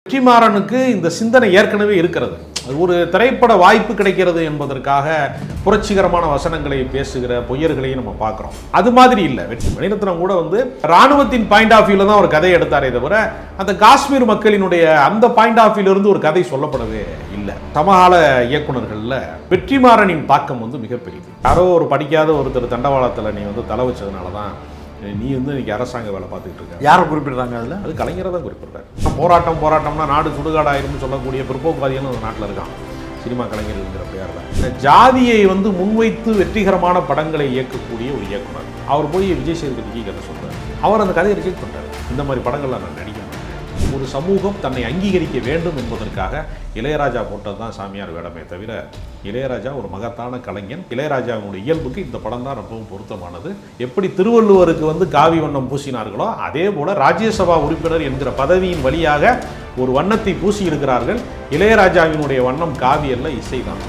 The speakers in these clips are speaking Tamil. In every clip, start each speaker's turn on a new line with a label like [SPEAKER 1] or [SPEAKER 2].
[SPEAKER 1] வெற்றிமாறனுக்கு இந்த சிந்தனை ஏற்கனவே இருக்கிறது. ஒரு திரைப்பட வாய்ப்பு கிடைக்கிறது என்பதற்காக புரட்சிகரமான வசனங்களை பேசுகிற பொய்யர்களையும் நம்ம பார்க்குறோம். அது மாதிரி இல்லை. மணிரத்னம் கூட ராணுவத்தின் பாயிண்ட் ஆஃப் வியூல தான் ஒரு கதையை எடுத்தாரே தவிர அந்த காஷ்மீர் மக்களினுடைய அந்த பாயிண்ட் ஆஃப் வியூல இருந்து ஒரு கதை சொல்லப்படவே இல்லை. சமகால இயக்குனர்கள்ல வெற்றிமாறனின் தாக்கம் மிகப்பெரியது. யாரோ ஒரு படிக்காத ஒருத்தர் தண்டவாளத்தில் நீ தலை வச்சதுனால தான் நீ இன்னைக்கு அரசாங்க வேலை பார்த்துக்கிட்டு இருக்க.
[SPEAKER 2] யாரை குறிப்பிடுறாங்க? அது
[SPEAKER 1] கலைஞரை தான் குறிப்பிடுறாரு. போராட்டம்னா நாடு சுடுகாடாயிருன்னு சொல்லக்கூடிய பிற்போக்குவாதிகளும் அந்த நாட்டில் இருக்கான். சினிமா கலைஞர்கள்ங்கிற பேரில் ஜாதியை முன்வைத்து வெற்றிகரமான படங்களை இயக்கக்கூடிய ஒரு இயக்குனர். அவர் போய் விஜய் சேதுபதிக்கு கதை சொல்றாரு. அவர் அந்த கதையை ரிஜெக்ட் பண்றாரு. இந்த மாதிரி படங்கள்ல நான் நடிக்கணும். ஒரு சமூகம் தன்னை அங்கீகரிக்க வேண்டும் என்பதற்காக இளையராஜா போட்டது தான் சாமியார் வேடமே தவிர இளையராஜா ஒரு மகத்தான கலைஞன். இளையராஜாவுடைய இயல்புக்கு இந்த படம் தான் ரொம்பவும் பொருத்தமானது. எப்படி திருவள்ளுவருக்கு காவி வண்ணம் பூசினார்களோ அதே போல ராஜ்யசபா உறுப்பினர் என்கிற பதவியின் வழியாக ஒரு வண்ணத்தை பூசி இருக்கிறார்கள். இளையராஜாவினுடைய வண்ணம் காவி அல்ல, இசைதான்.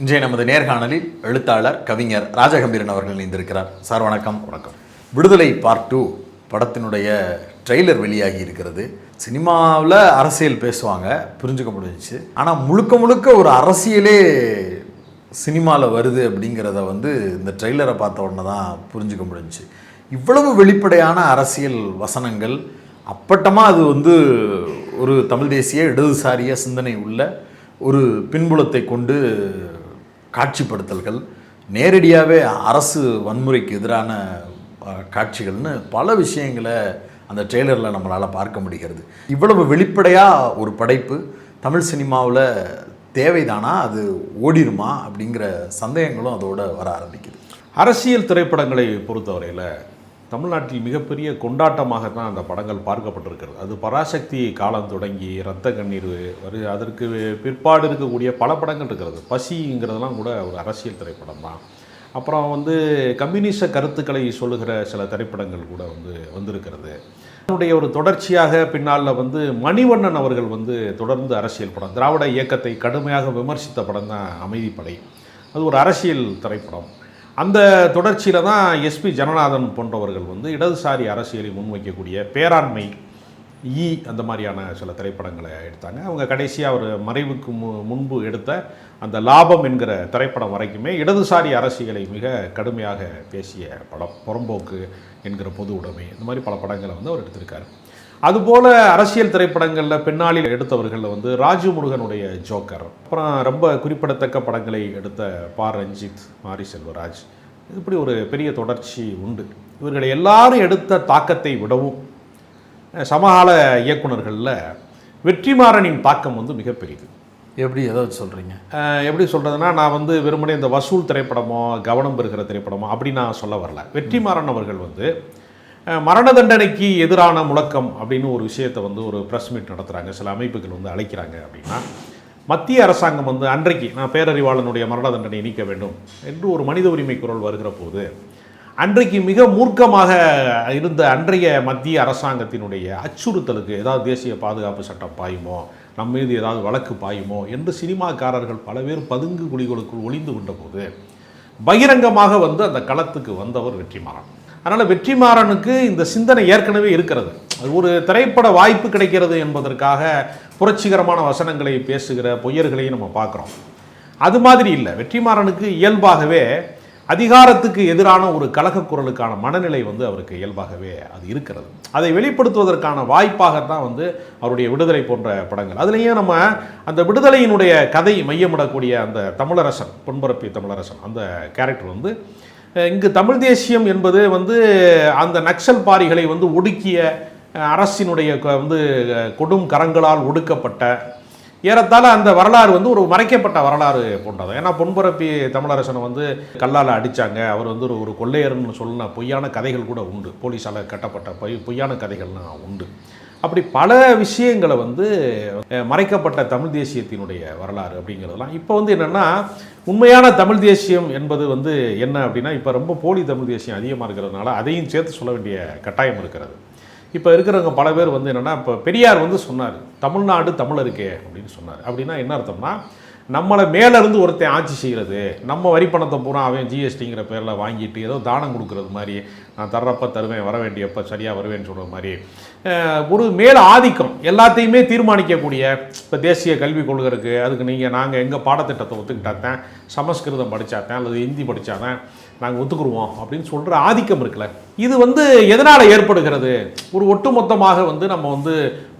[SPEAKER 2] இன்றைய நமது நேர்காணலில் எழுத்தாளர் கவிஞர் ராஜகம்பீரன் அவர்கள் இணைந்திருக்கிறார். சார் வணக்கம்.
[SPEAKER 1] வணக்கம்.
[SPEAKER 2] விடுதலை பார்ட் 2 படத்தினுடைய ட்ரெய்லர் வெளியாகி இருக்கிறது. சினிமாவில் அரசியல் பேசுவாங்க, புரிஞ்சுக்க முடிஞ்சிச்சு. ஆனால் முழுக்க ஒரு அரசியலே சினிமாவில் வருது அப்படிங்கிறத இந்த ட்ரெய்லரை பார்த்த உடனே தான் புரிஞ்சுக்க முடிஞ்சிச்சு. இவ்வளவு வெளிப்படையான அரசியல் வசனங்கள், அப்பட்டமாக அது ஒரு தமிழ் தேசிய இடதுசாரிய சிந்தனை உள்ள ஒரு பின்புலத்தை கொண்டு காட்சிப்படுத்தல்கள், நேரடியாகவே அரசு வன்முறைக்கு எதிரான காட்சிகள்னு பல விஷயங்களை அந்த ட்ரெய்லரில் நம்மளால் பார்க்க முடிகிறது. இவ்வளவு வெளிப்படையாக ஒரு படைப்பு தமிழ் சினிமாவில் தேவைதானா, அது ஓடிருமா அப்படிங்கிற சந்தேகங்களும் அதோடு வர ஆரம்பிக்குது.
[SPEAKER 1] அரசியல் திரைப்படங்களை பொறுத்தவரையில் தமிழ்நாட்டில் மிகப்பெரிய கொண்டாட்டமாக தான் அந்த படங்கள் பார்க்கப்பட்டிருக்கிறது. அது பராசக்தி காலம் தொடங்கி இரத்த கண்ணீர் அதற்கு பிற்பாடு இருக்கக்கூடிய பல படங்கள் இருக்கிறது. பசிங்கிறதெல்லாம் கூட ஒரு அரசியல் திரைப்படம் தான். அப்புறம் கம்யூனிச கருத்துக்களை சொல்லுகிற சில திரைப்படங்கள் கூட வந்திருக்கிறது. அதனுடைய ஒரு தொடர்ச்சியாக பின்னால் மணிவண்ணன் அவர்கள் தொடர்ந்து அரசியல் படம், திராவிட இயக்கத்தை கடுமையாக விமர்சித்த படம் தான் அமைதிப்படை. அது ஒரு அரசியல் திரைப்படம். அந்த தொடர்ச்சியில் தான் எஸ்பி ஜனநாதன் போன்றவர்கள் இடதுசாரி அரசியலை முன்வைக்கக்கூடிய பேராண்மை அந்த மாதிரியான சில திரைப்படங்களை எடுத்தாங்க. அவங்க கடைசியாக ஒரு மறைவுக்கு முன்பு எடுத்த அந்த லாபம் என்கிற திரைப்படம் வரைக்குமே இடதுசாரி அரசியலை மிக கடுமையாக பேசிய படம். புறம்போக்கு என்கிற பொது உடைமை, இந்த மாதிரி பல படங்களை அவர் எடுத்திருக்காரு. அதுபோல் அரசியல் திரைப்படங்களில் பின்னாளில் எடுத்தவர்களில் ராஜு முருகனுடைய ஜோக்கர், அப்புறம் ரொம்ப குறிப்பிடத்தக்க படங்களை எடுத்த பா ரஞ்சித், மாரி செல்வராஜ், இப்படி ஒரு பெரிய தொடர்ச்சி உண்டு. இவர்களை எல்லாரும் எடுத்த தாக்கத்தை விடவும் சமகால இயக்குனர்களில் வெற்றிமாறனின் தாக்கம் மிகப்பெரியது.
[SPEAKER 2] எப்படி ஏதாவது சொல்கிறீங்க?
[SPEAKER 1] எப்படி சொல்கிறதுனா, நான் வெறுமனே இந்த வசூல் திரைப்படமோ கவனம் பெறுகிற திரைப்படமோ அப்படி நான் சொல்ல வரல. வெற்றிமாறன் அவர்கள் மரண தண்டனைக்கு எதிரான முழக்கம் அப்படின்னு ஒரு விஷயத்தை ஒரு ப்ரெஸ் மீட் நடத்துகிறாங்க, சில அமைப்புகள் அழைக்கிறாங்க. அப்படின்னா மத்திய அரசாங்கம் அன்றைக்கு நான் பேரறிவாளனுடைய மரண தண்டனை நீக்க வேண்டும் என்று ஒரு மனித உரிமை குரல் வருகிற போது அன்றைக்கு மிக மூர்க்கமாக இருந்த அன்றைய மத்திய அரசாங்கத்தினுடைய அச்சுறுத்தலுக்கு ஏதாவது தேசிய பாதுகாப்பு சட்டம் பாயுமோ, நம்ம மீது ஏதாவது வழக்கு பாயுமோ என்று சினிமாக்காரர்கள் பல பேர் பதுங்கு குழிகளுக்குள் ஒளிந்து கொண்ட போது பகிரங்கமாக அந்த களத்துக்கு வந்தவர் வெற்றிமாறன். அதனால் வெற்றிமாறனுக்கு இந்த சிந்தனை ஏற்கனவே இருக்கிறது. ஒரு திரைப்பட வாய்ப்பு கிடைக்கிறது என்பதற்காக புரட்சிகரமான வசனங்களை பேசுகிற பொய்யர்களையும் நம்ம பார்க்குறோம். அது மாதிரி இல்லை. வெற்றிமாறனுக்கு இயல்பாகவே அதிகாரத்துக்கு எதிரான ஒரு கலகக்குரலுக்கான மனநிலை அவருக்கு இயல்பாகவே அது இருக்கிறது. அதை வெளிப்படுத்துவதற்கான வாய்ப்பாகத்தான் அவருடைய விடுதலை போன்ற படங்கள். அதுலேயும் நம்ம அந்த விடுதலையினுடைய கதை மையமிடக்கூடிய அந்த தமிழரசன், பொன்பரப்பி தமிழரசன், அந்த கேரக்டர் இங்கு தமிழ் தேசியம் என்பது அந்த நக்சல் பாரிகளை ஒடுக்கிய அரசினுடைய கொடும் கரங்களால் ஒடுக்கப்பட்ட ஏறத்தாழ அந்த வரலாறு ஒரு மறைக்கப்பட்ட வரலாறு போன்றது. ஏன்னா பொன்பரப்பி தமிழரசனை கல்லால் அடித்தாங்க, அவர் ஒரு கொள்ளையர்னு சொன்ன பொய்யான கதைகள் கூட உண்டு. போலீஸால் கட்டப்பட்ட பொய்யான கதைகள்லாம் உண்டு. அப்படி பல விஷயங்களை மறைக்கப்பட்ட தமிழ் தேசியத்தினுடைய வரலாறு அப்படிங்கிறதுலாம் இப்போ என்னென்னா, உண்மையான தமிழ் தேசியம் என்பது என்ன அப்படின்னா, இப்போ ரொம்ப போலி தமிழ் தேசியம் அதிகமாக இருக்கிறதுனால அதையும் சேர்த்து சொல்ல வேண்டிய கட்டாயம் இருக்கிறது. இப்போ இருக்கிறவங்க பல பேர் என்னென்னா, இப்போ பெரியார் சொன்னார் தமிழ்நாடு தமிழருக்கே அப்படின்னு சொன்னார். அப்படின்னா என்ன அர்த்தம்னா, நம்மளை மேலேருந்து ஒருத்தன் ஆட்சி செய்கிறது, நம்ம வரி பணத்தை பூரா அவன் ஜிஎஸ்டிங்கிற பேரில் வாங்கிட்டு ஏதோ தானம் கொடுக்குறது மாதிரி, நான் தர்றப்ப தருவேன், வர வேண்டியப்போ சரியாக வருவேன்னு சொல்கிற மாதிரி ஒரு மேல ஆதிக்கம் எல்லாத்தையுமே தீர்மானிக்கக்கூடிய, இப்போ தேசிய கல்விக் கொள்கை இருக்குது, அதுக்கு நாங்கள் எங்கள் பாடத்திட்டத்தை ஒத்துக்கிட்டாத்தான், சமஸ்கிருதம் படித்தாத்தான் அல்லது ஹிந்தி படித்தாதான் நாங்கள் ஒத்துக்குருவோம் அப்படின்னு சொல்கிற ஆதிக்கம் இருக்குல்ல, இது எதனால் ஏற்படுகிறது? ஒரு ஒட்டுமொத்தமாக நம்ம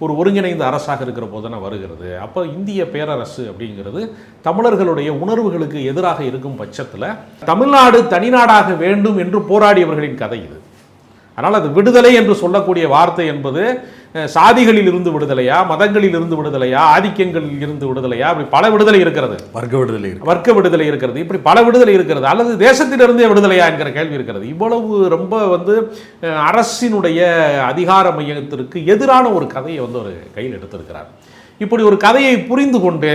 [SPEAKER 1] ஒரு ஒருங்கிணைந்த அரசாக இருக்கிற போது தானே வருகிறது. அப்போ இந்திய பேரரசு அப்படிங்கிறது தமிழர்களுடைய உணர்வுகளுக்கு எதிராக இருக்கும் பட்சத்தில் தமிழ்நாடு தனிநாடாக வேண்டும் என்று போராடியவர்களின் கதை இது. அதனால் அது விடுதலை என்று சொல்லக்கூடிய வார்த்தை என்பது சாதிகளில் இருந்து விடுதலையா, மதங்களில் இருந்து விடுதலையா, ஆதிக்கங்களில் இருந்து விடுதலையா, அப்படி பல விடுதலை இருக்கிறது. வர்க்க விடுதலை இருக்கிறது, இப்படி பல விடுதலை இருக்கிறது. அல்லது தேசத்திலிருந்தே விடுதலையா என்கிற கேள்வி இருக்கிறது. இவ்வளவு ரொம்ப அரசினுடைய அதிகார மையத்திற்கு எதிரான ஒரு கதையை ஒரு கையில் எடுத்திருக்கிறார். இப்படி ஒரு கதையை புரிந்து கொண்டு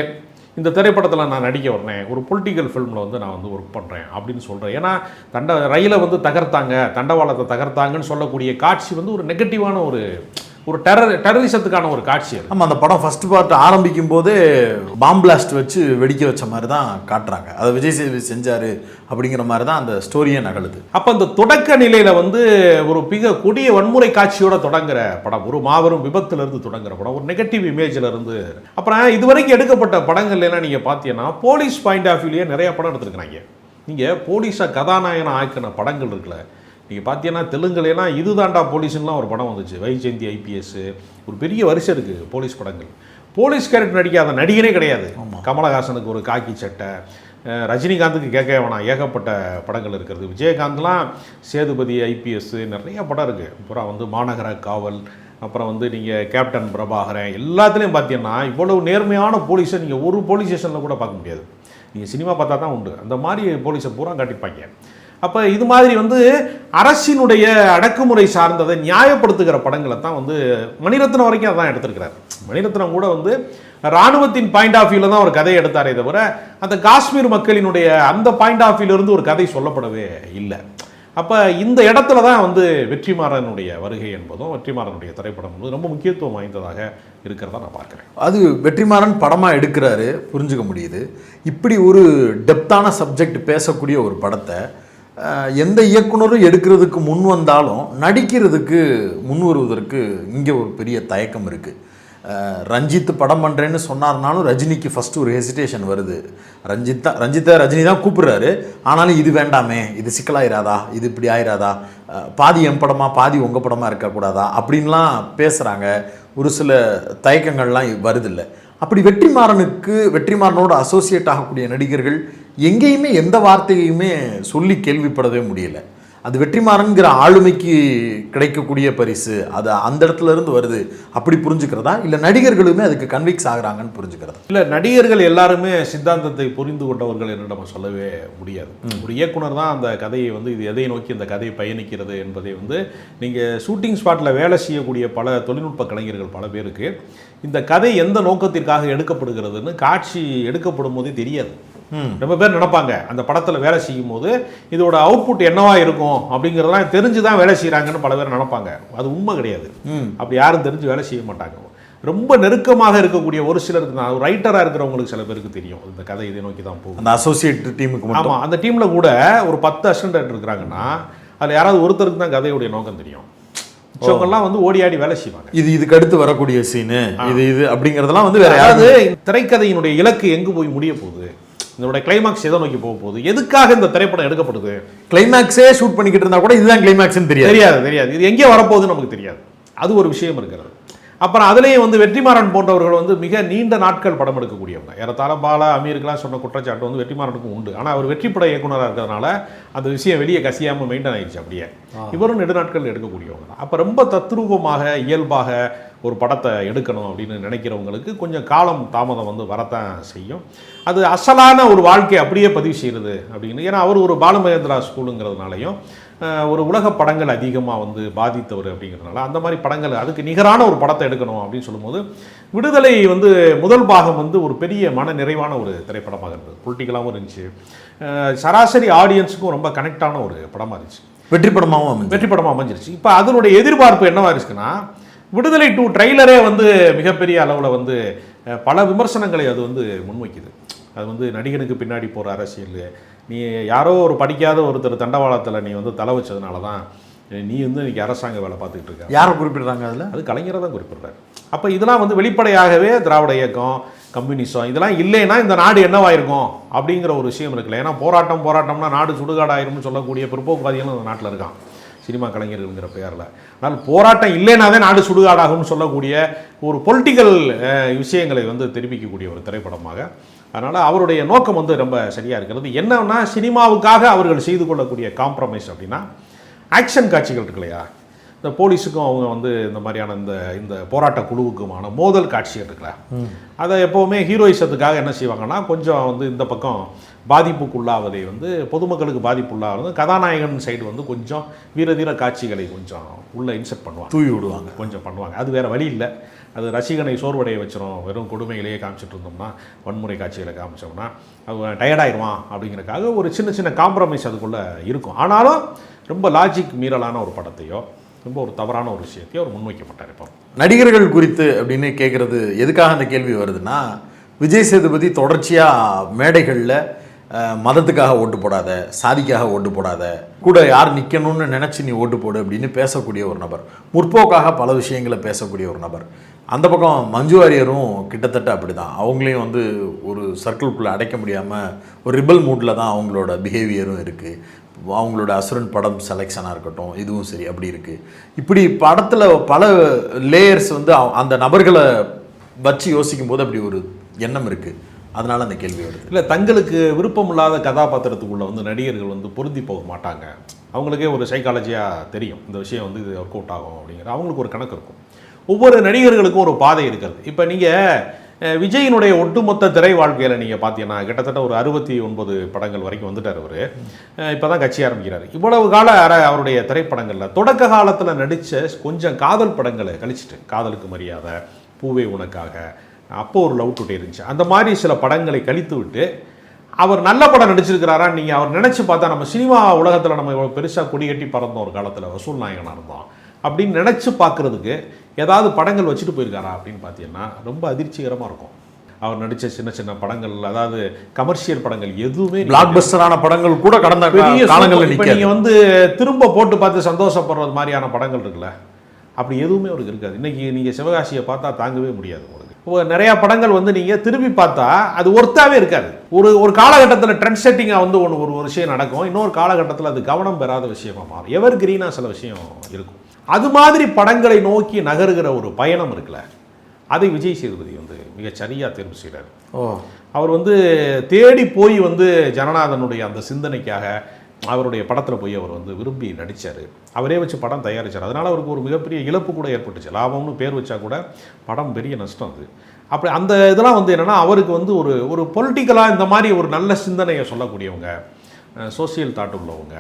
[SPEAKER 1] இந்த திரைப்படத்தில் நான் நடிக்க வரேன், ஒரு பொலிட்டிக்கல் ஃபில்மில் நான் ஒர்க் பண்ணுறேன் அப்படின்னு சொல்கிறேன். ஏன்னா ரயிலை தகர்த்தாங்க, தண்டவாளத்தை தகர்த்தாங்கன்னு சொல்லக்கூடிய காட்சி ஒரு நெகட்டிவான ஒரு டெரரிசத்துக்கான ஒரு காட்சி அது.
[SPEAKER 2] ஆமாம், அந்த படம் ஃபர்ஸ்ட் பார்ட் ஆரம்பிக்கும் போதே பாம் பிளாஸ்ட் வச்சு வெடிக்க வச்ச மாதிரி தான் காட்டுறாங்க. அதை விஜய் சேதுபதி செஞ்சார் அப்படிங்கிற மாதிரி தான் அந்த ஸ்டோரியே நகலுது.
[SPEAKER 1] அப்போ அந்த தொடக்க நிலையில் ஒரு மிக கொடிய வன்முறை காட்சியோட தொடங்குற படம், ஒரு மாபெரும் விபத்திலிருந்து தொடங்குற படம், ஒரு நெகட்டிவ் இமேஜில் இருந்து. அப்புறம் இதுவரைக்கும் எடுக்கப்பட்ட படங்கள்லாம் நீங்கள் பார்த்தீங்கன்னா போலீஸ் பாயிண்ட் ஆஃப் வியூலேயே நிறைய படம் எடுத்துருக்குறாங்க. நீங்கள் போலீஸை கதாநாயகனை ஆக்கின படங்கள் இருக்குல்ல, நீங்கள் பார்த்தீங்கன்னா தெலுங்குலாம் இதுதாண்டா போலீஸ்லாம் ஒரு படம் வந்துச்சு, வைஜெயந்தி ஐபிஎஸ், ஒரு பெரிய வரிசை இருக்குது போலீஸ் படங்கள். போலீஸ் கேரக்டர் நடிக்காத நடிகனே கிடையாது. கமலஹாசனுக்கு ஒரு காக்கி சட்டை, ரஜினிகாந்துக்கு கேட்க வேணாம், ஏகப்பட்ட படங்கள் இருக்கிறது. விஜயகாந்த்லாம் சேதுபதி ஐபிஎஸ் நிறைய படம் இருக்குது. அப்புறம் மாநகர காவல், அப்புறம் நீங்கள் கேப்டன் பிரபாகரன், எல்லாத்துலேயும் பார்த்தீங்கன்னா இவ்வளவு நேர்மையான போலீஸை நீங்கள் ஒரு போலீஸ் ஸ்டேஷனில் கூட பார்க்க முடியாது. நீங்கள் சினிமா பார்த்தா தான் உண்டு. அந்த மாதிரி போலீஸை பூரா காட்டிப்பாங்க. அப்போ இது மாதிரி அரசினுடைய அடக்குமுறை சார்ந்ததை நியாயப்படுத்துகிற படங்களை தான் மணிரத்னம் வரைக்கும் அதான் எடுத்திருக்கிறார். மணிரத்னம் கூட இராணுவத்தின் பாயிண்ட் ஆஃப் வியூவில் தான் ஒரு கதையை எடுத்தாரே தவிர அந்த காஷ்மீர் மக்களினுடைய அந்த பாயிண்ட் ஆஃப் வியூலேருந்து ஒரு கதை சொல்லப்படவே இல்லை. அப்போ இந்த இடத்துல தான் வெற்றிமாறனுடைய வருகை என்பதும் வெற்றிமாறனுடைய திரைப்படம் என்பது ரொம்ப முக்கியத்துவம் வாய்ந்ததாக இருக்கிறதா நான் பார்க்குறேன்.
[SPEAKER 2] அது வெற்றிமாறன் படமாக எடுக்கிறாரு, புரிஞ்சுக்க முடியுது. இப்படி ஒரு டெப்தான சப்ஜெக்ட் பேசக்கூடிய ஒரு படத்தை எந்த இயக்குனரும் எடுக்கிறதுக்கு முன் வந்தாலும் நடிக்கிறதுக்கு முன் வருவதற்கு இங்கே ஒரு பெரிய தயக்கம் இருக்குது. ரஞ்சித் படம் பண்ணுறேன்னு சொன்னார்னாலும் ரஜினிக்கு ஃபஸ்ட்டு ஒரு ஹெசிடேஷன் வருது. ரஜினி தான் கூப்பிட்றாரு, ஆனாலும் இது வேண்டாமே, இது சிக்கலாயிராதா, இது இப்படி ஆயிராதா, பாதி என் படமாக பாதி உங்கள் படமாக இருக்கக்கூடாதா அப்படின்லாம் பேசுகிறாங்க. ஒரு சில தயக்கங்கள்லாம் வருதில்லை. அப்படி வெற்றிமாறனோட அசோசியேட் ஆகக்கூடிய நடிகர்கள் எங்கேயுமே எந்த வார்த்தையுமே சொல்லி கேள்விப்படவே முடியல. அது வெற்றிமாறன்கிற ஆளுமைக்கு கிடைக்கக்கூடிய பரிசு, அது அந்த இடத்துல இருந்து வருது அப்படி புரிஞ்சுக்கிறதா, இல்லை நடிகர்களுமே அதுக்கு கன்விக்ஸ் ஆகுறாங்கன்னு புரிஞ்சுக்கிறதா?
[SPEAKER 1] இல்லை, நடிகர்கள் எல்லாருமே சித்தாந்தத்தை புரிந்து கொண்டவர்கள் என்று நம்ம சொல்லவே முடியாது. ஒரு இயக்குனர் தான் அந்த கதையை இது எதை நோக்கி இந்த கதையை பயணிக்கிறது என்பதை நீங்கள் ஷூட்டிங் ஸ்பாட்டில் வேலை செய்யக்கூடிய பல தொழில்நுட்ப கலைஞர்கள் பல பேருக்கு இந்த கதை எந்த நோக்கத்திற்காக எடுக்கப்படுகிறதுன்னு காட்சி எடுக்கப்படும் போதே தெரியாது. ரொம்ப பேர் நினைப்பாங்க அந்த படத்தில் வேலை செய்யும் போது இதோட அவுட்புட் என்னவா இருக்கும் அப்படிங்கிறதெல்லாம் தெரிஞ்சு தான் வேலை செய்கிறாங்கன்னு பல பேர் நினைப்பாங்க. அது உண்மை கிடையாது. அப்படி யாரும் தெரிஞ்சு வேலை செய்ய மாட்டாங்க. ரொம்ப நெருக்கமாக இருக்கக்கூடிய ஒரு சிலருக்கு, நான் ரைட்டராக இருக்கிறவங்களுக்கு சில பேருக்கு தெரியும் இந்த கதை இதை நோக்கி தான் போகும்.
[SPEAKER 2] அந்த அசோசியேட் டீமுக்கு.
[SPEAKER 1] ஆமாம், அந்த டீமில் கூட ஒரு 10 அசிஸ்டன்ட் இருக்கிறாங்கன்னா அதில் யாராவது ஒருத்தருக்கு தான் கதையுடைய நோக்கம் தெரியும். மற்றவங்கெல்லாம் ஓடி ஆடி வேலை செய்வாங்க.
[SPEAKER 2] இதுக்கு அடுத்து வரக்கூடிய சீனு இது அப்படிங்கிறதெல்லாம் வேற.
[SPEAKER 1] அதாவது திரைக்கதையினுடைய இலக்கு எங்கு போய் முடிய போகுது, இதோட கிளைமாக்ஸ் எதை நோக்கி போக போகுது, எதுக்காக இந்த திரைப்படம் எடுக்கப்படுது,
[SPEAKER 2] கிளைமாக்ஸே ஷூட் பண்ணிக்கிட்டு இருந்தா கூட இதுதான் கிளைமாக்ஸ்னு தெரியாது, இது எங்கே வரப்போகுதுன்னு நமக்கு தெரியாது. அது ஒரு விஷயம் இருக்கிறது. அப்புறம் அதுலேயும் வெற்றிமாறன் போன்றவர்கள் மிக நீண்ட நாட்கள் படம் எடுக்கக்கூடியவங்க. ஏறத்தாழ பாலா அமீருக்கெல்லாம் சொன்ன குற்றச்சாட்டு வெற்றிமாறனுக்கும் உண்டு. ஆனால் அவர் வெற்றிப்பட இயக்குனராக இருக்கிறதுனால அந்த விஷயம் வெளியே கசியாமல் மெயின்டைன் ஆயிடுச்சு. அப்படியே இவரும் நெடுநாட்கள் எடுக்கக்கூடியவங்க தான். அப்போ ரொம்ப தத்ரூபமாக இயல்பாக ஒரு படத்தை எடுக்கணும் அப்படின்னு நினைக்கிறவங்களுக்கு கொஞ்சம் காலம் தாமதம் வரத்தான் செய்யும். அது அசலான ஒரு வாழ்க்கை அப்படியே பதிவு செய்கிறது அப்படின்னு. ஏன்னா அவர் ஒரு பாலுமகேந்திரா ஸ்கூலுங்கிறதுனாலையும் ஒரு உலக படங்கள் அதிகமாக பாதித்தவர் அப்படிங்கிறதுனால அந்த மாதிரி படங்கள் அதுக்கு நிகரான ஒரு படத்தை எடுக்கணும் அப்படின்னு சொல்லும்போது விடுதலை முதல் பாகம் ஒரு பெரிய மன நிறைவான ஒரு திரைப்படமாக இருந்தது. பொலிட்டிக்கலாகவும் இருந்துச்சு, சராசரி ஆடியன்ஸுக்கும் ரொம்ப கனெக்டான ஒரு படமாக இருந்துச்சு, வெற்றி படமாக அமைஞ்சிருச்சு. இப்போ அதனுடைய எதிர்பார்ப்பு என்னவா இருக்குன்னா, விடுதலை 2 ட்ரெய்லரே மிகப்பெரிய அளவில் பல விமர்சனங்களை அது முன்வைக்குது.
[SPEAKER 1] அது வந்து நடிகனுக்கு பின்னாடி போகிற அரசியல். நீ யாரோ ஒரு படிக்காத ஒருத்தர் தண்டவாளத்தில் நீ வந்து தலை வச்சதுனால தான் நீ வந்து இன்றைக்கி அரசாங்க வேலை பார்த்துக்கிட்டு இருக்க.
[SPEAKER 2] யாரை குறிப்பிடுறாங்க அதில்?
[SPEAKER 1] அது கலைஞரை தான் குறிப்பிடுறாரு. அப்போ இதெல்லாம் வந்து வெளிப்படையாகவே திராவிட இயக்கம், கம்யூனிசம் இதெல்லாம் இல்லைன்னா இந்த நாடு என்னவாயிருக்கும் அப்படிங்கிற ஒரு விஷயம் இருக்குல்ல. ஏன்னா போராட்டம்னா நாடு சுடுகாடாயிரும்னு சொல்லக்கூடிய பிற்போக்குவாதிகளும் அந்த நாட்டில் இருக்கான், சினிமா கலைஞர்கள்ங்கிற பெயரில். ஆனால் போராட்டம் இல்லைனாவே நாடு சுடுகாடாகும்னு சொல்லக்கூடிய ஒரு பொலிட்டிக்கல் விஷயங்களை வந்து தெரிவிக்கக்கூடிய ஒரு திரைப்படமாக. அதனால் அவருடைய நோக்கம் வந்து ரொம்ப சரியாக இருக்கிறது. என்னன்னா சினிமாவுக்காக அவர்கள் செய்து கொள்ளக்கூடிய காம்ப்ரமைஸ் அப்படின்னா ஆக்ஷன் காட்சிகள் இருக்கு இல்லையா, இந்த போலீஸுக்கும் அவங்க வந்து இந்த மாதிரியான இந்த போராட்ட குழுவுக்குமான மோதல் காட்சிகள் இருக்குல்ல, அதை எப்போவுமே ஹீரோயிசத்துக்காக என்ன செய்வாங்கன்னா கொஞ்சம் வந்து இந்த பக்கம் பாதிப்புக்குள்ளாவதை வந்து பொதுமக்களுக்கு பாதிப்புள்ளாவது கதாநாயகன் சைடு வந்து கொஞ்சம் வீரதீர காட்சிகளை கொஞ்சம் உள்ளே இன்செர்ட் பண்ணுவாங்க,
[SPEAKER 2] தூவி விடுவாங்க,
[SPEAKER 1] கொஞ்சம் பண்ணுவாங்க. அது வேறு வழி இல்லை. அது ரசிகனை சோர்வடைய வச்சிடும். வெறும் கொடுமைகளையே காமிச்சிட்டு இருந்தோம்னா, வன்முறை காட்சிகளை காமிச்சோம்னா அது டயர்டாயிருவான் அப்படிங்கிறக்காக ஒரு சின்ன சின்ன காம்ப்ரமைஸ் அதுக்குள்ளே இருக்கும். ஆனாலும் ரொம்ப லாஜிக் மீறலான ஒரு படத்தையோ ரொம்ப ஒரு தவறான ஒரு விஷயத்தையோ அவர் முன்வைக்கப்பட்டார். இப்போ
[SPEAKER 2] நடிகர்கள் குறித்து அப்படின்னு கேட்குறது எதுக்காக அந்த கேள்வி வருதுன்னா, விஜய் சேதுபதி தொடர்ச்சியாக மேடைகளில் மதத்துக்காக ஓட்டு போடாத, சாதிக்காக ஓட்டு போடாத, கூட யார் நிற்கணும்னு நினச்சி நீ ஓட்டு போடு அப்படின்னு பேசக்கூடிய ஒரு நபர், முற்போக்காக பல விஷயங்களை பேசக்கூடிய ஒரு நபர். அந்த பக்கம் மஞ்சு வாரியரும் கிட்டத்தட்ட அப்படி தான். அவங்களையும் வந்து ஒரு சர்க்கிள்குள்ளே அடைக்க முடியாமல் ஒரு ரிபல் மூடில் தான் அவங்களோட பிஹேவியரும் இருக்குது. அவங்களோட அசுரன் படம் செலெக்ஷனாக இருக்கட்டும், இதுவும் சரி அப்படி இருக்குது. இப்படி படத்தில் பல லேயர்ஸ் வந்து அந்த நபர்களை வச்சு யோசிக்கும் போது அப்படி ஒரு எண்ணம் இருக்குது. அதனால அந்த கேள்வி வருது.
[SPEAKER 1] இல்லை, தங்களுக்கு விருப்பமில்லாத கதாபாத்திரத்துக்குள்ளே வந்து நடிகர்கள் வந்து பொருந்தி போக மாட்டாங்க. அவங்களுக்கே ஒரு சைக்காலஜியாக தெரியும் இந்த விஷயம் வந்து இது ஒர்க் அவுட் ஆகும் அப்படிங்கிற அவங்களுக்கு ஒரு கணக்கு இருக்கும். ஒவ்வொரு நடிகர்களுக்கும் ஒரு பாதை இருக்கிறது. இப்போ நீங்கள் விஜயினுடைய ஒட்டுமொத்த திரை வாழ்க்கையில் நீங்கள் பார்த்தீங்கன்னா கிட்டத்தட்ட ஒரு 69 படங்கள் வரைக்கும் வந்துட்டார் அவர். இப்போ தான் கட்சி ஆரம்பிக்கிறார். இவ்வளவு கால அவருடைய திரைப்படங்களில் தொடக்க காலத்தில் நடித்த கொஞ்சம் காதல் படங்களை கழிச்சிட்டு, காதலுக்கு மரியாதை, பூவே உனக்காக, அப்போ ஒரு லவ் டுடே இருந்துச்சு, அந்த மாதிரி சில படங்களை கழித்து விட்டு அவர் நல்ல படம் நடிச்சிருக்கிறாரா நீங்கள் அவர் நினச்சி பார்த்தா நம்ம சினிமா உலகத்தில் நம்ம இவ்வளோ பெருசாக கொடி கட்டி பறந்தோம் ஒரு காலத்தில், வசூல் நாயகனாக இருந்தோம் அப்படின்னு நினச்சி பார்க்குறதுக்கு ஏதாவது படங்கள் வச்சுட்டு போயிருக்காரா அப்படின்னு பார்த்தீங்கன்னா ரொம்ப அதிர்ச்சிகரமாக இருக்கும். அவர் நடித்த சின்ன சின்ன படங்கள், அதாவது கமர்ஷியல் படங்கள் எதுவுமே,
[SPEAKER 2] பிளாக் பஸ்டரான படங்கள் கூட கடந்த காலங்களில்
[SPEAKER 1] நீங்கள் வந்து திரும்ப போட்டு பார்த்து சந்தோஷப்படுறது மாதிரியான படங்கள் இருக்குல்ல, அப்படி எதுவுமே அவருக்கு இருக்காது. இன்றைக்கி நீங்கள் சிவகாசியை பார்த்தா தாங்கவே முடியாது உங்களுக்கு. நிறையா படங்கள் வந்து நீங்கள் திரும்பி பார்த்தா அது ஒர்த்தாகவே இருக்காது. ஒரு காலகட்டத்தில் ட்ரெண்ட் செட்டிங்காக வந்து ஒரு விஷயம் நடக்கும், இன்னொரு காலகட்டத்தில் அது கவனம் பெறாத விஷயமாக மாறும். எவர் கிரீனாக சில விஷயம் இருக்கும். அது மாதிரி படங்களை நோக்கி நகருகிற ஒரு பயணம் இருக்குல்ல, அதை விஜய் சேதுபதி வந்து மிகச்சரியாக தேர்வு செய்கிறார். அவர் வந்து தேடி போய் வந்து ஜனநாதனுடைய அந்த சிந்தனைக்காக அவருடைய படத்தில் போய் அவர் வந்து விரும்பி நடித்தார். அவரே வச்சு படம் தயாரித்தார். அதனால் அவருக்கு ஒரு மிகப்பெரிய இழப்பு கூட ஏற்பட்டுச்சு. லாபம்னு பேர் வச்சா கூட படம் பெரிய நஷ்டம் அது. அப்படி அந்த இதெல்லாம் வந்து என்னென்னா அவருக்கு வந்து ஒரு பொலிட்டிக்கலாக இந்த மாதிரி ஒரு நல்ல சிந்தனையை சொல்லக்கூடியவங்க, சோசியல் தாட் உள்ளவங்க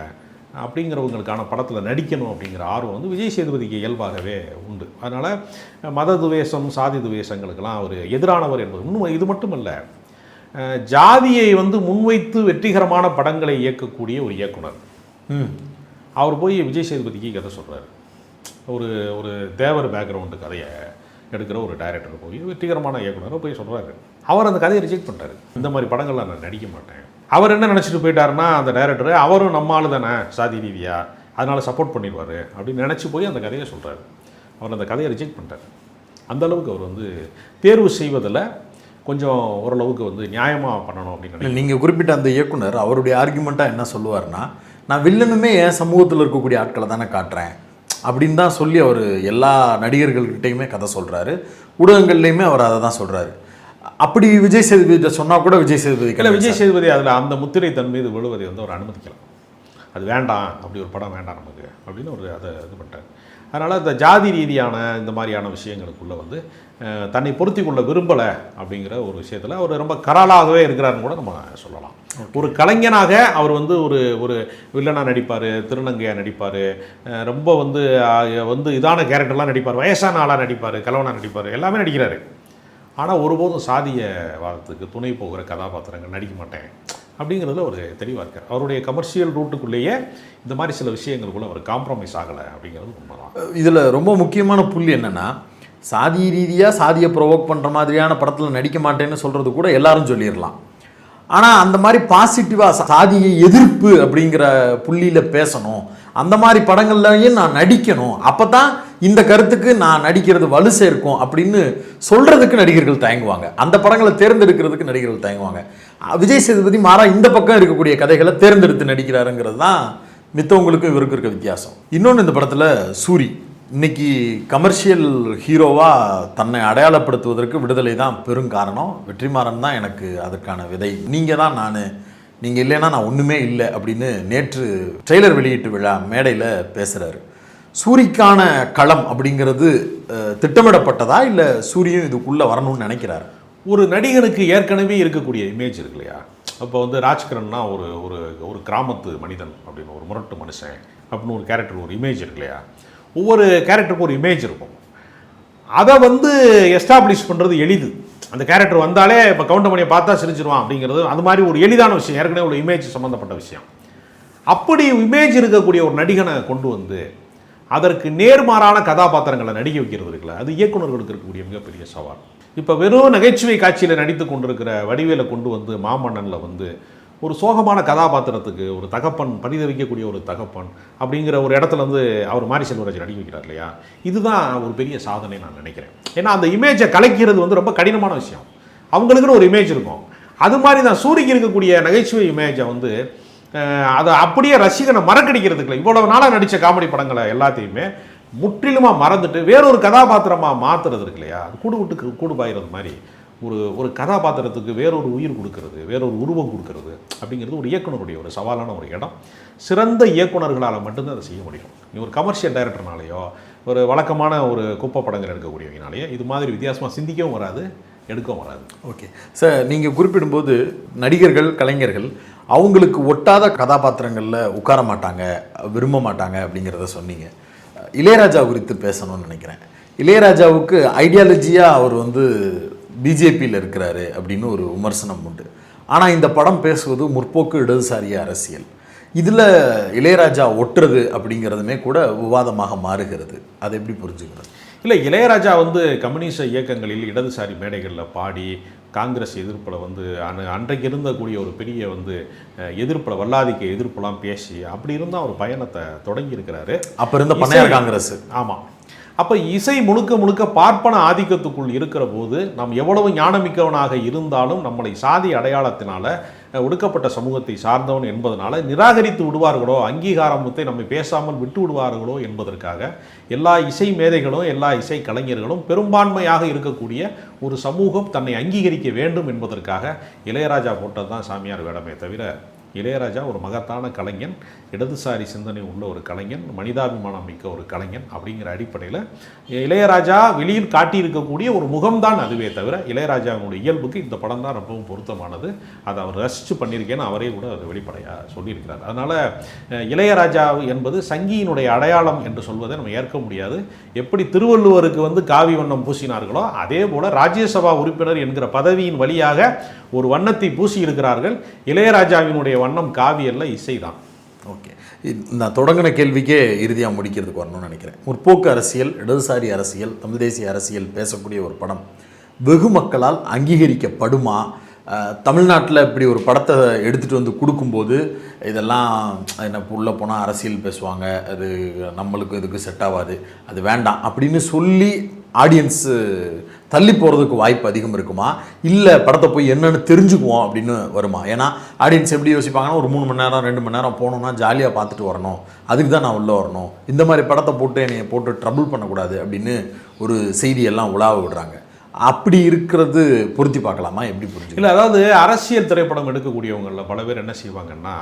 [SPEAKER 1] அப்படிங்கிறவங்களுக்கான படத்தில் நடிக்கணும் அப்படிங்கிற ஆர்வம் வந்து விஜய் சேதுபதிக்கு இயல்பாகவே உண்டு. அதனால் மத துவேஷம், சாதி துவேஷங்களுக்கெல்லாம் அவர் எதிரானவர் என்பது இன்னும் இது மட்டுமல்ல, ஜாதியை வந்து முன்வைத்து வெற்றிகரமான படங்களை இயக்கக்கூடிய ஒரு இயக்குனர். அவர் போய் விஜய் சேதுபதிக்கு கதை சொல்கிறார். ஒரு தேவர் பேக்ரவுண்டு கதையை எடுக்கிற ஒரு டைரக்டர் போய் வெற்றிகரமான இயக்குனரை போய் சொல்கிறாரு. அவர் அந்த கதையை ரிஜெக்ட் பண்ணுறாரு. இந்த மாதிரி படங்கள்லாம் நான் நடிக்க மாட்டேன். அவர் என்ன நினச்சிட்டு போயிட்டாருன்னா அந்த டைரக்டர் அவரும் நம்ம ஆளு தானே சாதி ரீதியாக, அதனால் சப்போர்ட் பண்ணிடுவார் அப்படின்னு நினச்சி போய் அந்த கதையை சொல்கிறாரு. அவர் அந்த கதையை ரிஜெக்ட் பண்ணிட்டார். அந்தளவுக்கு அவர் வந்து தேர்வு செய்வதில் கொஞ்சம் ஓரளவுக்கு வந்து நியாயமாக பண்ணணும் அப்படின்னு.
[SPEAKER 2] நீங்கள் குறிப்பிட்ட அந்த இயக்குனர் அவருடைய ஆர்குமெண்ட்டாக என்ன சொல்லுவார்னா, நான் வில்லனுமே என் சமூகத்தில் இருக்கக்கூடிய ஆட்களை தானே காட்டுறேன் அப்படின்னு தான் சொல்லி அவர் எல்லா நடிகர்கள்கிட்டையுமே கதை சொல்கிறாரு. ஊடகங்கள்லையுமே அவர் அதை தான் சொல்கிறாரு. அப்படி விஜய் சேதுபதி சொன்னால் கூட விஜய் சேதுபதி
[SPEAKER 1] அதில் அந்த முத்திரை தன் மீது விழுவதை வந்து அவர் அனுமதிக்கலாம். அது வேண்டாம், அப்படி ஒரு படம் வேண்டாம் நமக்கு அப்படின்னு ஒரு அதை இது பண்ணிட்டார். அதனால் இந்த ஜாதி ரீதியான இந்த மாதிரியான விஷயங்களுக்குள்ளே வந்து தன்னை பொருத்தி கொள்ள விரும்பலை அப்படிங்கிற ஒரு விஷயத்தில் அவர் ரொம்ப கராலாகவே இருக்கிறாருன்னு கூட நம்ம சொல்லலாம். ஒரு கலைஞனாக அவர் வந்து ஒரு வில்லனாக நடிப்பார், திருநங்கையாக நடிப்பார், ரொம்ப வந்து இதான கேரக்டர்லாம் நடிப்பார், வயசான ஆளாக நடிப்பார், கலவனாக நடிப்பார், எல்லாமே நடிக்கிறாரு. ஆனால் ஒருபோதும் சாதிய வாதத்துக்கு துணை போகிற கதாபாத்திரங்கள் நடிக்க மாட்டேன் அப்படிங்கிறதுல ஒரு தெளிவாக இருக்கார். அவருடைய கமர்ஷியல் ரூட்டுக்குள்ளேயே இந்த மாதிரி சில விஷயங்களுக்குள்ள அவர் காம்ப்ரமைஸ் ஆகலை அப்படிங்கிறது உண்மைதான்.
[SPEAKER 2] இதில் ரொம்ப முக்கியமான புள்ளி என்னென்னா, சாதி ரீதியாக சாதியை ப்ரொவோக் பண்ணுற மாதிரியான படத்தில் நடிக்க மாட்டேன்னு சொல்கிறது கூட எல்லாரும் சொல்லிடலாம். ஆனால் அந்த மாதிரி பாசிட்டிவாக சாதியை எதிர்ப்பு அப்படிங்கிற புள்ளியில் பேசணும், அந்த மாதிரி படங்கள்லையும் நான் நடிக்கணும், அப்போ தான் இந்த கருத்துக்கு நான் நடிக்கிறது வலு சேர்க்கும் அப்படின்னு சொல்கிறதுக்கு நடிகர்கள் தயங்குவாங்க. அந்த படங்களை தேர்ந்தெடுக்கிறதுக்கு நடிகர்கள் தயங்குவாங்க. விஜய் சேதுபதி மாறா இந்த பக்கம் இருக்கக்கூடிய கதைகளை தேர்ந்தெடுத்து நடிக்கிறாருங்கிறது தான் மித்தவங்களுக்கும் இவருக்கு இருக்க வித்தியாசம். இன்னொன்று, இந்த படத்தில் சூரி இன்னைக்கு கமர்ஷியல் ஹீரோவாக தன்னை அடையாளப்படுத்துவதற்கு விடுதலை தான் பெரும் காரணம். வெற்றிமாறன் தான் எனக்கு அதற்கான விதை. நீங்கள் தான் நான், நீங்கள் இல்லைன்னா நான் ஒன்றுமே இல்லை அப்படின்னு நேற்று ட்ரெய்லர் வெளியீட்டு விழா மேடையில் பேசுகிறாரு. சூரிக்கான களம் அப்படிங்கிறது திட்டமிடப்பட்டதா, இல்லை சூரியும் இதுக்குள்ளே வரணும்னு நினைக்கிறாரு?
[SPEAKER 1] ஒரு நடிகனுக்கு ஏற்கனவே இருக்கக்கூடிய இமேஜ் இருக்கு இல்லையா? அப்போ வந்து ராஜ்கிரன்னா ஒரு ஒரு ஒரு கிராமத்து மனிதன் அப்படின்னு, ஒரு முரட்டு மனுஷன் அப்படின்னு ஒரு கேரக்டர், ஒரு இமேஜ் இருக்கு இல்லையா? ஒவ்வொரு கேரக்டருக்கும் ஒரு இமேஜ் இருக்கும். அதை வந்து எஸ்டாப்ளிஷ் பண்ணுறது எளிது. அந்த கேரக்டர் வந்தாலே இப்போ கவுண்டமணியை பார்த்தா சிரிச்சிருவான் அப்படிங்கிறது அது மாதிரி ஒரு எளிதான விஷயம், ஏற்கனவே ஒரு இமேஜ் சம்மந்தப்பட்ட விஷயம். அப்படி இமேஜ் இருக்கக்கூடிய ஒரு நடிகனை கொண்டு வந்து அதற்கு நேர்மாறான கதாபாத்திரங்களை நடிக்க வைக்கிறது இருக்குல்ல, அது இயக்குநர்களுக்கு இருக்கக்கூடிய மிகப்பெரிய சவால். இப்போ வெறும் நகைச்சுவை காட்சியில் நடித்து கொண்டிருக்கிற வடிவேலை கொண்டு வந்து மாமன்னனில் வந்து ஒரு சோகமான கதாபாத்திரத்துக்கு ஒரு தகப்பன், பரிதவிக்கக்கூடிய ஒரு தகப்பன் அப்படிங்கிற ஒரு இடத்துல வந்து அவர் மாரி செல்வராஜ் நடிக்க வைக்கிறார் இல்லையா? இதுதான் ஒரு பெரிய சாதனை நான் நினைக்கிறேன். ஏன்னா அந்த இமேஜை கலைக்கிறது வந்து ரொம்ப கடினமான விஷயம். அவங்களுக்குன்னு ஒரு இமேஜ் இருக்கும். அது மாதிரி தான் சூரிக்கு இருக்கக்கூடிய நகைச்சுவை இமேஜை வந்து அதை அப்படியே ரசிகனை மறக்கடிக்கிறதுக்குல இவ்வளவு நாளாக நடித்த காமெடி படங்களை எல்லாத்தையுமே முற்றிலுமாக மறந்துட்டு வேறொரு கதாபாத்திரமாக மாற்றுறது இருக்கு இல்லையா? அது கூடு விட்டு கூடு பாயிறது மாதிரி ஒரு கதாபாத்திரத்துக்கு வேறொரு உயிர் கொடுக்கறது, வேறொரு உருவம் கொடுக்கறது அப்படிங்கிறது ஒரு இயக்குனருடைய ஒரு சவாலான ஒரு இடம். சிறந்த இயக்குனர்களால் மட்டும்தான் அதை செய்ய முடியும். நீ ஒரு கமர்ஷியல் டைரக்டர்னாலேயோ ஒரு வழக்கமான ஒரு குப்பை படங்கள் எடுக்கக்கூடியவங்கனாலேயோ இது மாதிரி வித்தியாசமாக சிந்திக்கவும் வராது, எடுக்கவும் வராது.
[SPEAKER 2] ஓகே சார், நீங்கள் குறிப்பிடும்போது நடிகர்கள், கலைஞர்கள் அவங்களுக்கு ஒட்டாத கதாபாத்திரங்களில் உட்கார மாட்டாங்க, விரும்ப மாட்டாங்க அப்படிங்கிறத சொன்னீங்க. இளையராஜா குறித்து பேசணும்னு நினைக்கிறேன். இளையராஜாவுக்கு ஐடியாலஜியாக அவர் வந்து பிஜேபியில் இருக்கிறாரு அப்படின்னு ஒரு விமர்சனம் உண்டு. ஆனால் இந்த படம் பேசுவது முற்போக்கு இடதுசாரிய அரசியல். இதில் இளையராஜா ஒட்டுறது அப்படிங்கிறதுமே கூட விவாதமாக மாறுகிறது. அதை எப்படி புரிஞ்சுக்கிறது?
[SPEAKER 1] இல்லை, இளையராஜா வந்து கம்யூனிச இயக்கங்களில் இடதுசாரி மேடைகளில் பாடி காங்கிரஸ் எதிர்ப்பில் வந்து அன்றைக்கு இருந்தக்கூடிய ஒரு பெரிய வந்து எதிர்ப்பில், வல்லாதிக்க எதிர்ப்புலாம் பேசி அப்படி இருந்தால் அவர் பயணத்தை தொடங்கி இருக்கிறாரு.
[SPEAKER 2] அப்போ இருந்த பண்ணையார் காங்கிரஸ்.
[SPEAKER 1] ஆமாம். அப்போ இசை முழுக்க முழுக்க பார்ப்பன ஆதிக்கத்துக்குள் இருக்கிற போது நாம் எவ்வளவு ஞானமிக்கவனாக இருந்தாலும் நம்மளை சாதி அடையாளத்தினால ஒடுக்கப்பட்ட சமூகத்தை சார்ந்தவன் என்பதனால நிராகரித்து விடுவார்களோ, அங்கீகாரத்தை நம்மை பேசாமல் விட்டு விடுவார்களோ என்பதற்காக எல்லா இசை மேதைகளும் எல்லா இசை கலைஞர்களும் பெரும்பான்மையாக இருக்கக்கூடிய ஒரு சமூகம் தன்னை அங்கீகரிக்க வேண்டும் என்பதற்காக இளையராஜா போட்டது தான் சாமியார் வேடமே தவிர, இளையராஜா ஒரு மகத்தான கலைஞன், இடதுசாரி சிந்தனை உள்ள ஒரு கலைஞன், மனிதாபிமானம் மிக்க ஒரு கலைஞன் அப்படிங்கிற அடிப்படையில் இளையராஜா வெளியில் காட்டியிருக்கக்கூடிய ஒரு முகம்தான் அதுவே தவிர இளையராஜாவுடைய இயல்புக்கு இந்த படம் தான் ரொம்பவும் பொருத்தமானது. அதை அவர் ரசித்து பண்ணியிருக்கேன்னு அவரே கூட அது வெளிப்படையாக சொல்லியிருக்கிறார். அதனால் இளையராஜா என்பது சங்கியினுடைய அடையாளம் என்று சொல்வதை நம்ம ஏற்க முடியாது. எப்படி திருவள்ளுவருக்கு வந்து காவி வண்ணம் பூசினார்களோ அதே போல் ராஜ்யசபா உறுப்பினர் என்கிற பதவியின் வழியாக ஒரு வண்ணத்தை பூசி இருக்கிறார்கள். இளையராஜாவினுடைய வண்ணம் காவி அல்ல, இசை தான்.
[SPEAKER 2] ஓகே, நான் தொடங்கின கேள்விக்கே இறுதியாக முடிக்கிறதுக்கு வரணும்னு நினைக்கிறேன். முற்போக்கு அரசியல், இடதுசாரி அரசியல், தமிழ் தேசிய அரசியல் பேசக்கூடிய ஒரு படம் வெகு மக்களால் அங்கீகரிக்கப்படுமா? தமிழ்நாட்டில் இப்படி ஒரு படத்தை எடுத்துகிட்டு வந்து கொடுக்கும்போது இதெல்லாம் என்ன உள்ளே போனால் அரசியல் பேசுவாங்க, அது நம்மளுக்கு இதுக்கு செட் ஆகாது, அது வேண்டாம் அப்படின்னு சொல்லி ஆடியன்ஸு தள்ளி போகிறதுக்கு வாய்ப்பு அதிகம் இருக்குமா? இல்லை படத்தை போய் என்னென்னு தெரிஞ்சுக்குவோம் அப்படின்னு வருமா? ஏன்னா ஆடியன்ஸ் எப்படி யோசிப்பாங்கன்னா, ஒரு 3 மணி நேரம் 2 மணி நேரம் போகணுன்னா ஜாலியாக பார்த்துட்டு வரணும், அதுக்கு தான் நான் உள்ளே வரணும், இந்த மாதிரி படத்தை போட்டு என்னை போட்டு ட்ரபிள் பண்ணக்கூடாது அப்படின்னு ஒரு செய்தியெல்லாம் உலாவ விடுறாங்க. அப்படி இருக்கிறது பொருத்தி பார்க்கலாமா? எப்படி புரிஞ்சு?
[SPEAKER 1] இல்லை, அதாவது அரசியல் திரைப்படம் எடுக்கக்கூடியவங்களில் பல பேர் என்ன செய்வாங்கன்னா,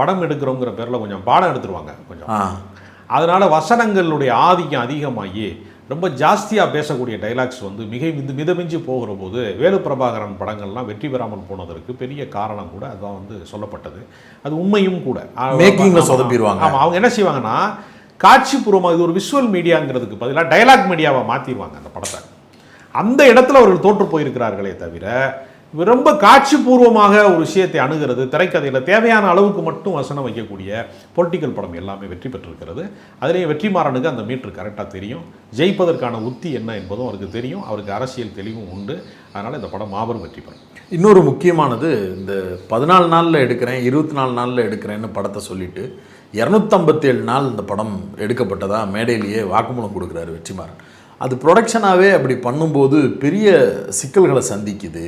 [SPEAKER 1] படம் எடுக்கிறோங்கிற பேரில் கொஞ்சம் பாடம் எடுத்துருவாங்க கொஞ்சம். அதனால் வசனங்களுடைய ஆதிக்கம் அதிகமாகி ரொம்ப ஜாஸ்தியாக பேசக்கூடிய டைலாக்ஸ் வந்து மிதமிஞ்சி போகிற போது வேலு பிரபாகரன் படங்கள்லாம் வெற்றி பெறாமல் போனதற்கு பெரிய காரணம் கூட அதுதான் வந்து சொல்லப்பட்டது. அது உண்மையும் கூட.
[SPEAKER 2] மேக்கிங்கில் சொதப்பிடுவாங்க.
[SPEAKER 1] ஆமாம், அவங்க என்ன செய்வாங்கன்னா காட்சிபூர்வமாக இது ஒரு விஷுவல் மீடியாங்கிறதுக்கு பதிலாக டைலாக் மீடியாவை மாற்றிடுவாங்க அந்த படத்தை. அந்த இடத்துல அவர்கள் தோற்று போயிருக்கிறார்களே தவிர ரொம்ப காட்சிபூர்வமாக ஒரு விஷயத்தை அணுகிறது, திரைக்கதையில் தேவையான அளவுக்கு மட்டும் வசனம் வைக்கக்கூடிய பொலிட்டிக்கல் படம் எல்லாமே வெற்றி பெற்றிருக்கிறது. அதிலேயே வெற்றிமாறனுக்கு அந்த மீட்ரு கரெக்டாக தெரியும், ஜெயிப்பதற்கான உத்தி என்ன என்பதும் அவருக்கு தெரியும், அவருக்கு அரசியல் தெளிவும் உண்டு. அதனால் இந்த படம் மாபெரும் வெற்றி பெறும்.
[SPEAKER 2] இன்னொரு முக்கியமானது, இந்த 14 நாளில் எடுக்கிறேன் 24 நாளில் எடுக்கிறேன்னு படத்தை சொல்லிட்டு 257 நாள் இந்த படம் எடுக்கப்பட்டதா மேடையிலேயே வாக்குமூலம் கொடுக்குறாரு வெற்றிமாறன். அது ப்ரொடக்ஷனாகவே அப்படி பண்ணும்போது பெரிய சிக்கல்களை சந்திக்குது.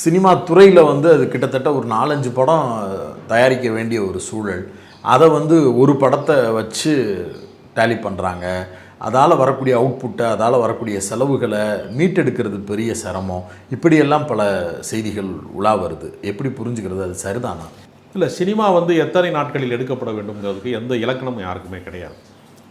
[SPEAKER 2] சினிமா துறையில் அது கிட்டத்தட்ட ஒரு 4-5 படம் தயாரிக்க வேண்டிய ஒரு சூழல். அதை ஒரு படத்தை வச்சு டேலி பண்ணுறாங்க. அதால் வரக்கூடிய அவுட்புட்டை, அதால் வரக்கூடிய செலவுகளை மீட்டெடுக்கிறது பெரிய சிரமம். இப்படியெல்லாம் பல செய்திகள் உலா வருது. எப்படி புரிஞ்சுக்கிறது? அது சரிதானா?
[SPEAKER 1] இல்லை, சினிமா எத்தனை நாட்களில் எடுக்கப்பட வேண்டும்ங்கிறதுக்கு எந்த இலக்கணமும் யாருக்குமே கிடையாது.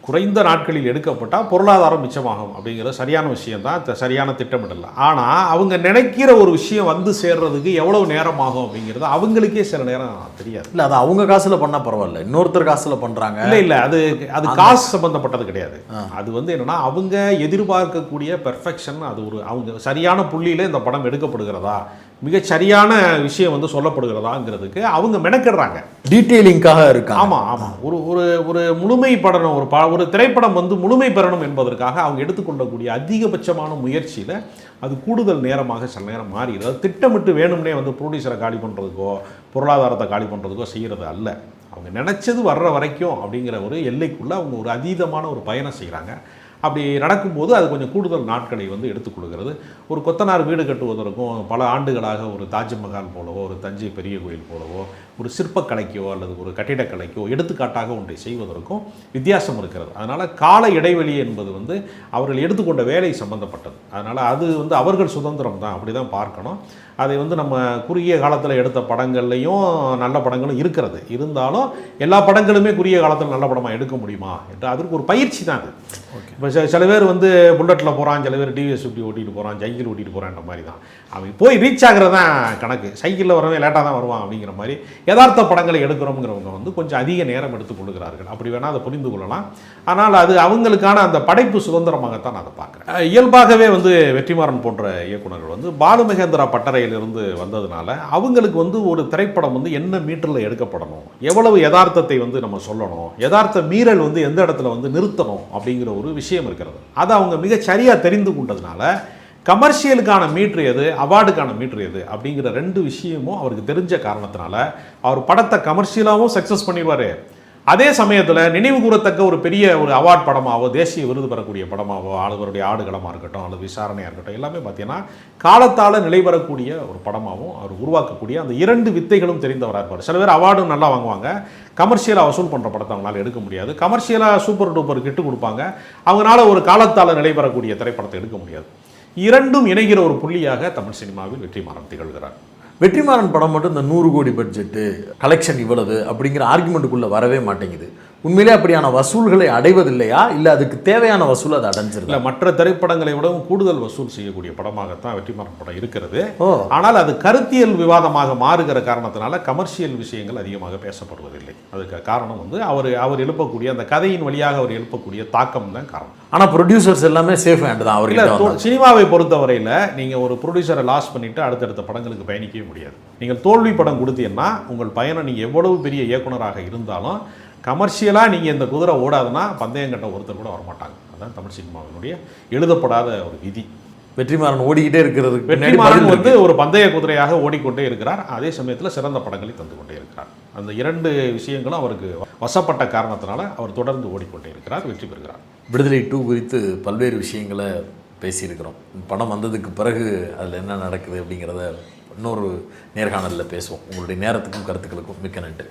[SPEAKER 1] குறைந்த நாட்களில் எடுக்கப்பட்டால் பொருளாதாரம் மிச்சமாகும் அப்படிங்கிறது சரியான விஷயம்தான், சரியான திட்டமிடல. ஆனால் அவங்க நினைக்கிற ஒரு விஷயம் சேர்றதுக்கு எவ்வளவு நேரம் ஆகும் அப்படிங்கிறது அவங்களுக்கே சில நேரம் தெரியாது.
[SPEAKER 2] இல்லை, அது அவங்க காசில் பண்ணால் பரவாயில்ல, இன்னொருத்தர் காசில் பண்ணுறாங்க.
[SPEAKER 1] இல்லை அது காசு சம்பந்தப்பட்டது கிடையாது. அது என்னன்னா அவங்க எதிர்பார்க்கக்கூடிய பெர்ஃபெக்ஷன், அது அவங்க சரியான புள்ளியில் இந்த படம் எடுக்கப்படுகிறதா, மிகச் சரியான விஷயம் சொல்லப்படுகிறதாங்கிறதுக்கு அவங்க மெனக்கிடுறாங்க,
[SPEAKER 2] டீட்டெயிலிங்காக இருக்காங்க.
[SPEAKER 1] ஆமாம். ஒரு முழுமை படணும், ஒரு திரைப்படம் முழுமை பெறணும் என்பதற்காக அவங்க எடுத்துக்கொள்ளக்கூடிய அதிகபட்சமான முயற்சியில் அது கூடுதல் நேரமாக சில நேரம் மாறிடுது. அது திட்டமிட்டு வேணும்னே ப்ரொடியூசரை காலி பண்ணுறதுக்கோ பொருளாதாரத்தை காலி பண்ணுறதுக்கோ செய்கிறது அல்ல. அவங்க நினச்சது வர்ற வரைக்கும் அப்படிங்கிற ஒரு எல்லைக்குள்ளே அவங்க ஒரு அதீதமான ஒரு பயணம் செய்கிறாங்க. அப்படி நடக்கும்போது அது கொஞ்சம் கூடுதல் நாட்களை எடுத்துக் கொடுக்கிறது. ஒரு கொத்தனார் வீடு கட்டுவதற்கும் பல ஆண்டுகளாக ஒரு தாஜ்மஹால் போலவோ, ஒரு தஞ்சை பெரிய கோயில் போலவோ, ஒரு சிற்பக்கலைக்கோ அல்லது ஒரு கட்டிடக்கலைக்கோ எடுத்துக்காட்டாக ஒன்றை செய்வதற்கும் வித்தியாசம் இருக்கிறது. அதனால் கால இடைவெளி என்பது அவர்கள் எடுத்துக்கொண்ட வேலை சம்பந்தப்பட்டது. அதனால் அது அவர்கள் சுதந்திரம் தான், அப்படி தான் பார்க்கணும். அதை நம்ம குறுகிய காலத்தில் எடுத்த படங்கள்லையும் நல்ல படங்களும் இருக்கிறது. இருந்தாலும் எல்லா படங்களுமே குறுகிய காலத்தில் நல்ல படமாக எடுக்க முடியுமா என்று அதற்கு ஒரு பயிற்சி தான் அது. இப்போ சில பேர் புல்லட்டில் போகிறான், சில பேர் டிவிஎஸ் 50 ஓட்டிகிட்டு போகிறான், சைக்கிள் ஓட்டிகிட்டு போகிறான்ற மாதிரி தான். அவன் போய் ரீச் ஆகிறது தான் கணக்கு. சைக்கிளில் வரவே லேட்டாக தான் வருவான் அப்படிங்கிற மாதிரி யதார்த்த படங்களை எடுக்கிறோங்கிறவங்க கொஞ்சம் அதிக நேரம் எடுத்துக்கொள்கிறார்கள். அப்படி வேணால் அதை புரிந்து கொள்ளலாம். ஆனால் அது அவங்களுக்கான அந்த படைப்பு சுதந்திரமாகத்தான் நான் அதை பார்க்குறேன். இயல்பாகவே வெற்றிமாறன் போன்ற இயக்குநர்கள் பாலு மகேந்திரா பட்டறையிலிருந்து வந்ததுனால அவங்களுக்கு ஒரு திரைப்படம் என்ன மீட்டரில் எடுக்கப்படணும், எவ்வளவு யதார்த்தத்தை நம்ம சொல்லணும், யதார்த்த மீறல் எந்த இடத்துல நிறுத்தணும் அப்படிங்கிற ஒரு விஷயம் இருக்கிறது. அதை அவங்க மிக சரியாக தெரிந்து கொண்டதுனால கமர்ஷியலுக்கான மீட்ரு எது, அவார்டுக்கான மீட்ரு எது அப்படிங்கிற 2 விஷயமும் அவருக்கு தெரிஞ்ச காரணத்தினால அவர் படத்தை கமர்ஷியலாகவும் சக்ஸஸ் பண்ணிடுவார். அதே சமயத்தில் நினைவு கூறத்தக்க ஒரு பெரிய ஒரு அவார்ட் படமாவோ, தேசிய விருது பெறக்கூடிய படமாவோ, ஆளுவருடைய ஆடுகளமாக இருக்கட்டும் அல்லது விசாரணையாக இருக்கட்டும், எல்லாமே பார்த்தீங்கன்னா காலத்தால் நிலை பெறக்கூடிய ஒரு படமாகவும் அவர் உருவாக்கக்கூடிய அந்த 2 வித்தைகளும் தெரிந்தவராக இருப்பார். சில பேர் அவார்டும் நல்லா வாங்குவாங்க, கமர்ஷியலாக வசூல் பண்ணுற படத்தை அவங்களால எடுக்க முடியாது. கமர்ஷியலாக சூப்பர் டூப்பர் கிட்டு கொடுப்பாங்க, அவங்களால ஒரு காலத்தால் நிலை பெறக்கூடிய திரைப்படத்தை எடுக்க முடியாது. 2ம் இணைகிற ஒரு புள்ளியாக தமிழ் சினிமாவில் வெற்றிமாறன் திகழ்கிறார்.
[SPEAKER 2] வெற்றிமாறன் படம் மட்டும் இந்த 100 கோடி பட்ஜெட்டு, கலெக்ஷன் இவ்வளவு அப்படிங்கிற ஆர்குமெண்ட்டுக்குள்ளே வரவே மாட்டேங்குது. உண்மையிலே அப்படியான வசூல்களை அடைவதில்லையா, இல்லை அதுக்கு தேவையான வசூல் அதை அடைஞ்சிருக்கு?
[SPEAKER 1] இல்லை, மற்ற திரைப்படங்களை விடவும் கூடுதல் வசூல் செய்யக்கூடிய படமாகத்தான் வெற்றிமாறன் படம் இருக்கிறது. ஆனால் அது கருத்தியல் விவாதமாக மாறுகிற காரணத்தினால கமர்ஷியல் விஷயங்கள் அதிகமாக பேசப்படுவதில்லை. அதுக்கு காரணம் அவர் எழுப்பக்கூடிய அந்த கதையின் வழியாக அவர் எழுப்பக்கூடிய தாக்கம் தான் காரணம்.
[SPEAKER 2] ஆனால் ப்ரொடியூசர்ஸ் எல்லாமே சேஃப் ஹேண்ட் தான். அவர்
[SPEAKER 1] சினிமாவை பொறுத்தவரையில் நீங்கள் ஒரு ப்ரொடியூசரை லாஸ் பண்ணிவிட்டு அடுத்தடுத்த படங்களுக்கு பயணிக்கவே முடியாது. நீங்கள் தோல்வி படம் கொடுத்தீங்கன்னா உங்கள் பயணம் நீங்கள் எவ்வளவு பெரிய இயக்குனராக இருந்தாலும் கமர்ஷியலாக நீங்கள் இந்த குதிரை ஓடாதுன்னா பந்தயம் கட்ட ஒருத்தர் கூட வரமாட்டாங்க. அதுதான் தமிழ் சினிமாவினுடைய எழுதப்படாத ஒரு விதி.
[SPEAKER 2] வெற்றிமாறன் ஓடிக்கிட்டே இருக்கிறது.
[SPEAKER 1] வெற்றிமாறன் ஒரு பந்தய குதிரையாக ஓடிக்கொண்டே இருக்கிறார், அதே சமயத்தில் சிறந்த படங்களை தந்து கொண்டே இருக்கிறார். அந்த 2 விஷயங்களும் அவருக்கு வசப்பட்ட காரணத்தினால அவர் தொடர்ந்து ஓடிக்கொண்டே இருக்கிறார், வெற்றி பெறுகிறார்.
[SPEAKER 2] விடுதலை 2 குறித்து பல்வேறு விஷயங்களை பேசியிருக்கிறோம். படம் வந்ததுக்கு பிறகு அதில் என்ன நடக்குது அப்படிங்கிறத இன்னொரு நேர்காணலில் பேசுவோம். உங்களுடைய நேரத்துக்கும் கருத்துக்களுக்கும் மிக்க நன்றி.